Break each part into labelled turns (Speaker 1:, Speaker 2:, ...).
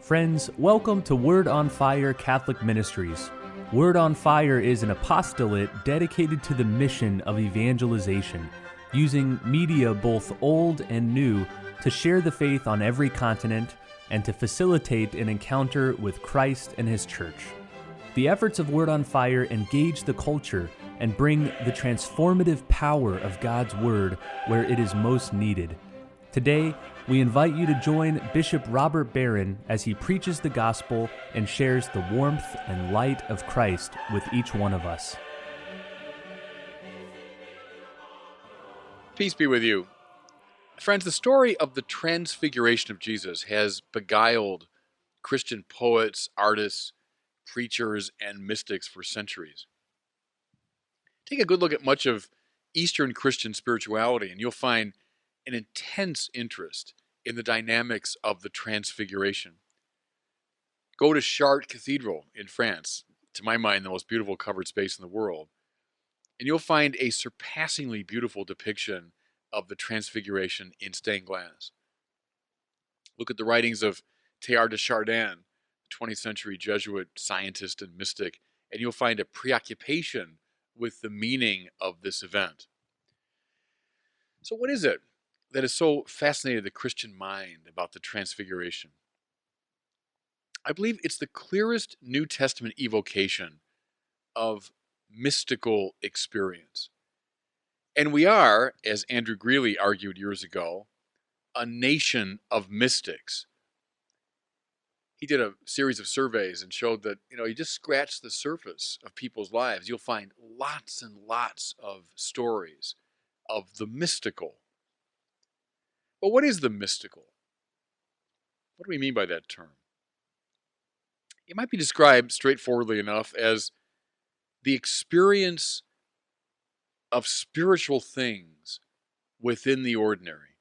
Speaker 1: Friends, welcome to Word on Fire Catholic Ministries. Word on Fire is an apostolate dedicated to the mission of evangelization, using media both old and new to share the faith on every continent and to facilitate an encounter with Christ and His Church. The efforts of Word on Fire engage the culture and bring the transformative power of God's Word where it is most needed. Today, we invite you to join Bishop Robert Barron as he preaches the gospel and shares the warmth and light of Christ with each one of us.
Speaker 2: Peace be with you. Friends, the story of the Transfiguration of Jesus has beguiled Christian poets, artists, preachers, and mystics for centuries. Take a good look at much of Eastern Christian spirituality, and you'll find an intense interest in the dynamics of the Transfiguration. Go to Chartres Cathedral in France, to my mind the most beautiful covered space in the world, and you'll find a surpassingly beautiful depiction of the Transfiguration in stained glass. Look at the writings of Teilhard de Chardin, the 20th century Jesuit scientist and mystic, and you'll find a preoccupation with the meaning of this event. So what is it that has so fascinated the Christian mind about the Transfiguration? I believe it's the clearest New Testament evocation of mystical experience. And we are, as Andrew Greeley argued years ago, a nation of mystics. He did a series of surveys and showed that, you just scratch the surface of people's lives, you'll find lots and lots of stories of the mystical. But what is the mystical? What do we mean by that term? It might be described straightforwardly enough as the experience of spiritual things within the ordinary,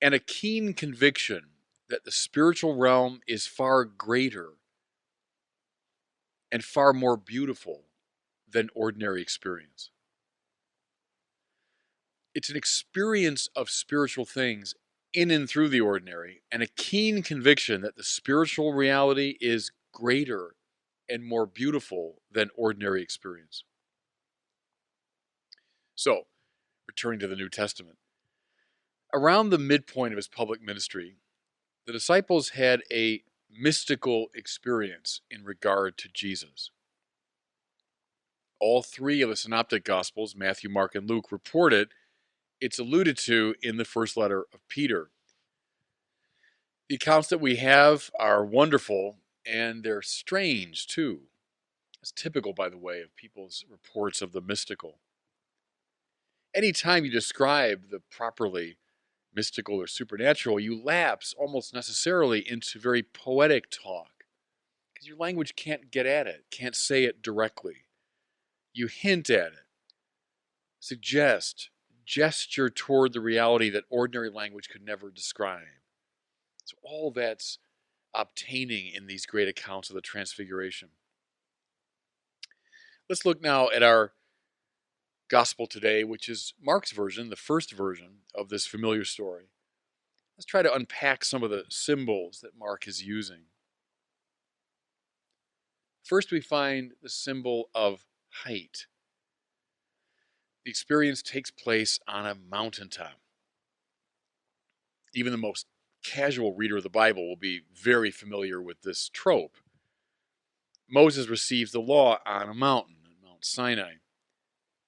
Speaker 2: and a keen conviction that the spiritual realm is far greater and far more beautiful than ordinary experience. It's an experience of spiritual things in and through the ordinary, and a keen conviction that the spiritual reality is greater and more beautiful than ordinary experience. So, returning to the New Testament, around the midpoint of his public ministry, the disciples had a mystical experience in regard to Jesus. All three of the synoptic gospels, Matthew, Mark, and Luke, report it. It's alluded to in the first letter of Peter. The accounts that we have are wonderful, and they're strange too. It's typical, by the way, of people's reports of the mystical. Anytime you describe the properly mystical or supernatural, you lapse almost necessarily into very poetic talk, because your language can't get at it, can't say it directly. You hint at it, suggest, gesture toward the reality that ordinary language could never describe. So all that's obtaining in these great accounts of the Transfiguration. Let's look now at our gospel today, which is Mark's version, the first version of this familiar story. Let's try to unpack some of the symbols that Mark is using. First, we find the symbol of height. The experience takes place on a mountaintop. Even the most casual reader of the Bible will be very familiar with this trope. Moses receives the law on a mountain, Mount Sinai.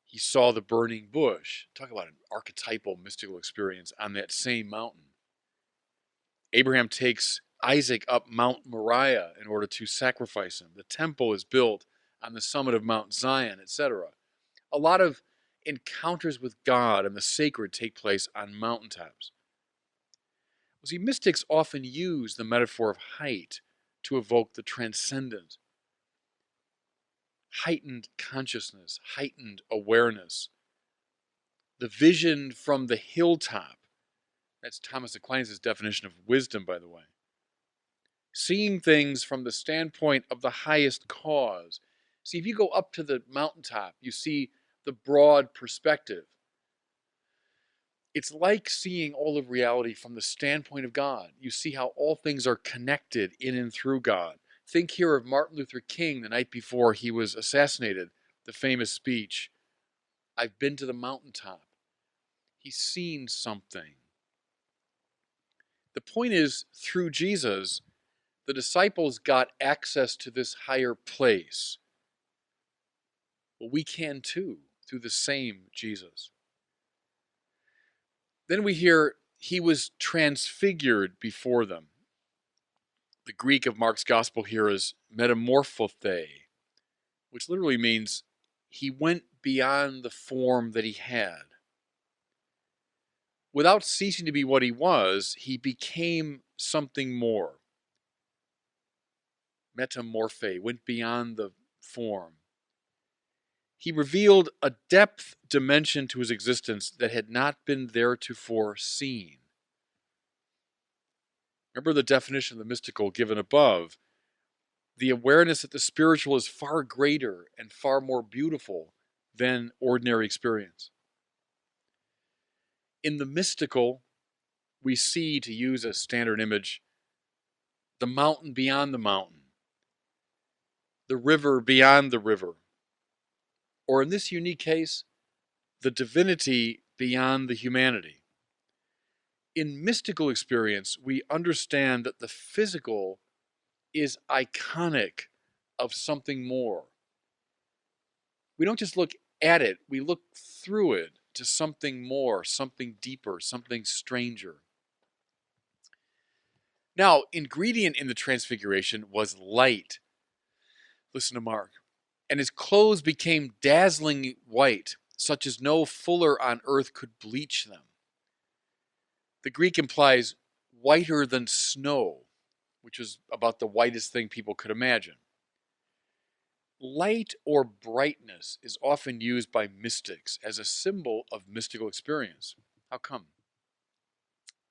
Speaker 2: He saw the burning bush. Talk about an archetypal mystical experience on that same mountain. Abraham takes Isaac up Mount Moriah in order to sacrifice him. The temple is built on the summit of Mount Zion, etc. A lot of encounters with God and the sacred take place on mountaintops. Well, see, mystics often use the metaphor of height to evoke the transcendent. Heightened consciousness, heightened awareness. The vision from the hilltop. That's Thomas Aquinas' definition of wisdom, by the way. Seeing things from the standpoint of the highest cause. See, if you go up to the mountaintop, you see the broad perspective. It's like seeing all of reality from the standpoint of God. You see how all things are connected in and through God. Think here of Martin Luther King the night before he was assassinated, the famous speech, "I've been to the mountaintop." He's seen something. The point is, through Jesus, the disciples got access to this higher place. Well, we can too, through the same Jesus. Then we hear he was transfigured before them. The Greek of Mark's gospel here is metamorphothe, which literally means he went beyond the form that he had. Without ceasing to be what he was, he became something more. Metamorphe, went beyond the form. He revealed a depth dimension to his existence that had not been theretofore seen. Remember the definition of the mystical given above. The awareness that the spiritual is far greater and far more beautiful than ordinary experience. In the mystical, we see, to use a standard image, the mountain beyond the mountain, the river beyond the river, or in this unique case, the divinity beyond the humanity. In mystical experience, we understand that the physical is iconic of something more. We don't just look at it, we look through it to something more, something deeper, something stranger. Now, ingredient in the transfiguration was light. Listen to Mark. And his clothes became dazzling white, such as no fuller on earth could bleach them. The Greek implies whiter than snow, which is about the whitest thing people could imagine. Light or brightness is often used by mystics as a symbol of mystical experience. How come?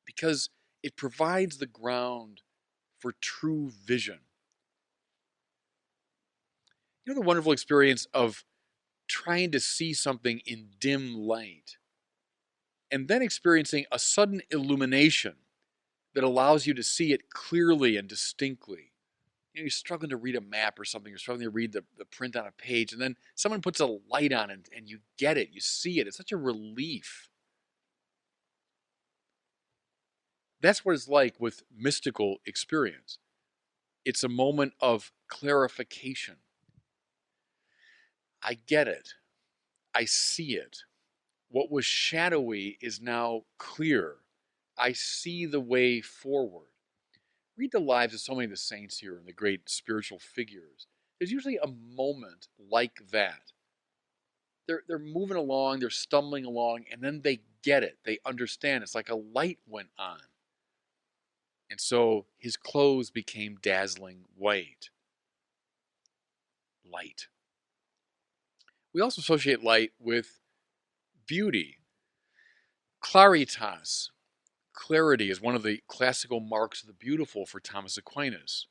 Speaker 2: Because it provides the ground for true vision. You know the wonderful experience of trying to see something in dim light and then experiencing a sudden illumination that allows you to see it clearly and distinctly. You know, you're struggling to read a map or something, you're struggling to read the print on a page, and then someone puts a light on it and you get it, you see it. It's such a relief. That's what it's like with mystical experience. It's a moment of clarification. I get it. I see it. What was shadowy is now clear. I see the way forward. Read the lives of so many of the saints here and the great spiritual figures. There's usually a moment like that. They're moving along, they're stumbling along, and then they get it. They understand. It's like a light went on. And so his clothes became dazzling white. Light. We also associate light with beauty. Claritas, clarity, is one of the classical marks of the beautiful for Thomas Aquinas.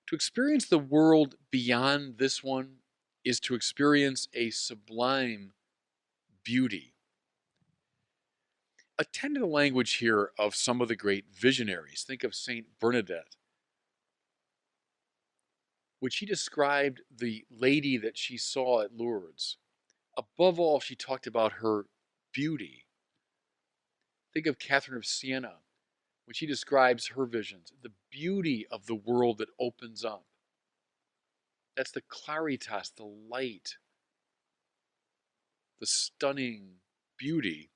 Speaker 2: To experience the world beyond this one is to experience a sublime beauty. Attend to the language here of some of the great visionaries. Think of Saint Bernadette, when she described the lady that she saw at Lourdes. Above all, she talked about her beauty. Think of Catherine of Siena, when she describes her visions, the beauty of the world that opens up. That's the claritas, the light, the stunning beauty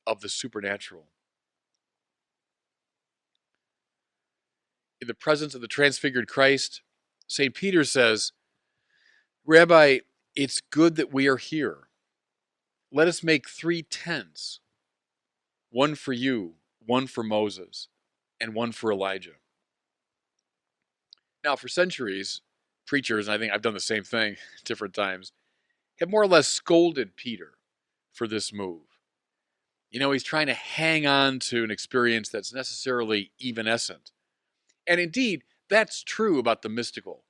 Speaker 2: of the supernatural. In the presence of the transfigured Christ, St. Peter says, "Rabbi, it's good that we are here. Let us make 3 tents, one for you, one for Moses, and one for Elijah." Now, for centuries, preachers, and I think I've done the same thing different times, have more or less scolded Peter for this move. You know, he's trying to hang on to an experience that's necessarily evanescent. And indeed, that's true about the mystical.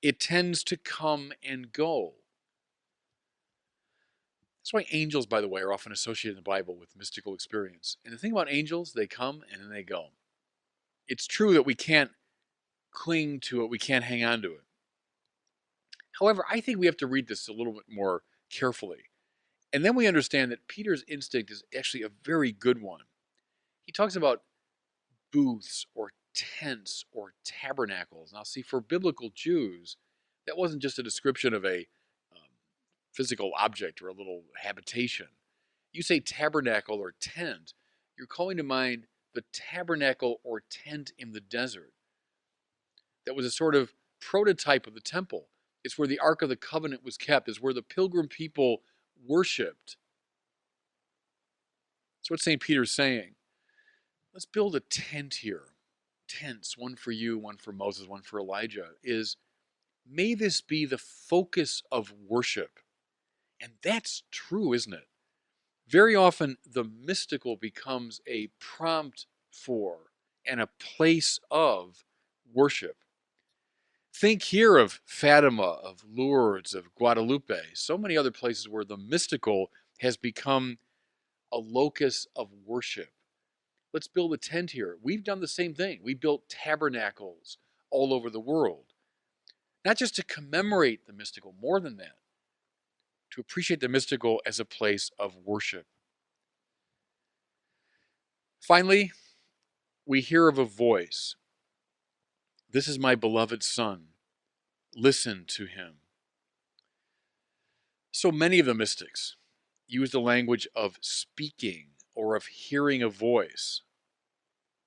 Speaker 2: It tends to come and go. That's why angels, by the way, are often associated in the Bible with mystical experience. And the thing about angels, they come and then they go. It's true that we can't cling to it, we can't hang on to it. However, I think we have to read this a little bit more carefully. And then we understand that Peter's instinct is actually a very good one. He talks about booths or tents or tabernacles. Now, see, for biblical Jews, that wasn't just a description of a physical object or a little habitation. You say tabernacle or tent, you're calling to mind the tabernacle or tent in the desert. That was a sort of prototype of the temple. It's where the Ark of the Covenant was kept. It's where the pilgrim people worshipped. That's what St. Peter's saying. Let's build a tent here. Tents, one for you, one for Moses, one for Elijah, may this be the focus of worship. And that's true, isn't it? Very often, the mystical becomes a prompt for and a place of worship. Think here of Fatima, of Lourdes, of Guadalupe, so many other places where the mystical has become a locus of worship. Let's build a tent here. We've done the same thing. We built tabernacles all over the world. Not just to commemorate the mystical, more than that, to appreciate the mystical as a place of worship. Finally, we hear of a voice. This is my beloved Son. Listen to him. So many of the mystics use the language of speaking or of hearing a voice,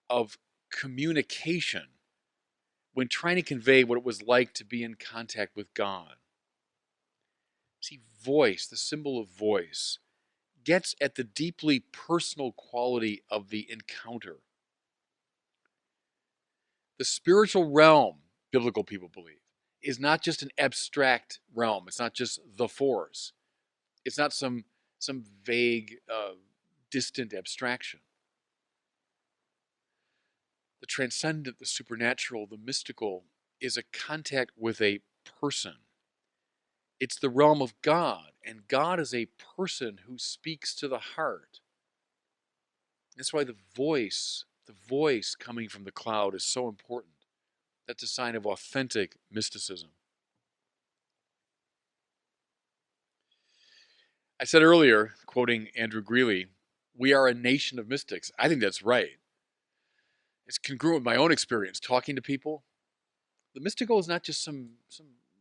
Speaker 2: of communication, when trying to convey what it was like to be in contact with God. See, voice, the symbol of voice, gets at the deeply personal quality of the encounter. The spiritual realm, biblical people believe, is not just an abstract realm. It's not just the force. It's not some vague, distant abstraction. The transcendent, the supernatural, the mystical is a contact with a person. It's the realm of God, and God is a person who speaks to the heart. That's why the voice coming from the cloud is so important. That's a sign of authentic mysticism. I said earlier, quoting Andrew Greeley, we are a nation of mystics. I think that's right. It's congruent with my own experience talking to people. The mystical is not just some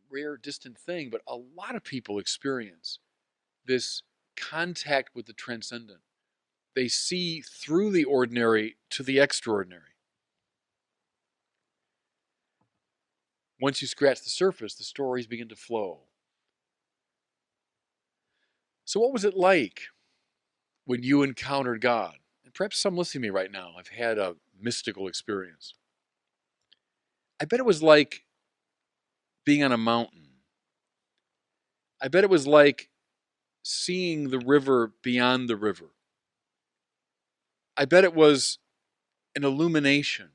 Speaker 2: rare, distant thing, but a lot of people experience this contact with the transcendent. They see through the ordinary to the extraordinary. Once you scratch the surface, the stories begin to flow. So what was it like when you encountered God? And perhaps some listening to me right now have had a mystical experience. I bet it was like being on a mountain. I bet it was like seeing the river beyond the river. I bet it was an illumination.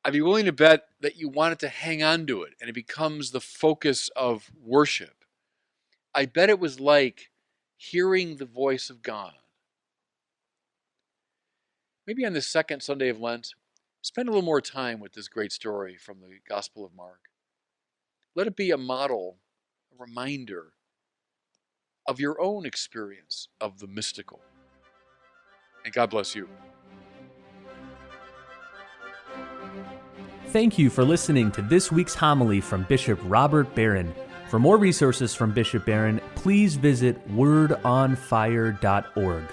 Speaker 2: I'd be willing to bet that you wanted to hang on to it and it becomes the focus of worship. I bet it was like hearing the voice of God. Maybe on the second Sunday of Lent, spend a little more time with this great story from the Gospel of Mark. Let it be a model, a reminder of your own experience of the mystical. And God bless you.
Speaker 1: Thank you for listening to this week's homily from Bishop Robert Barron. For more resources from Bishop Barron, please visit wordonfire.org.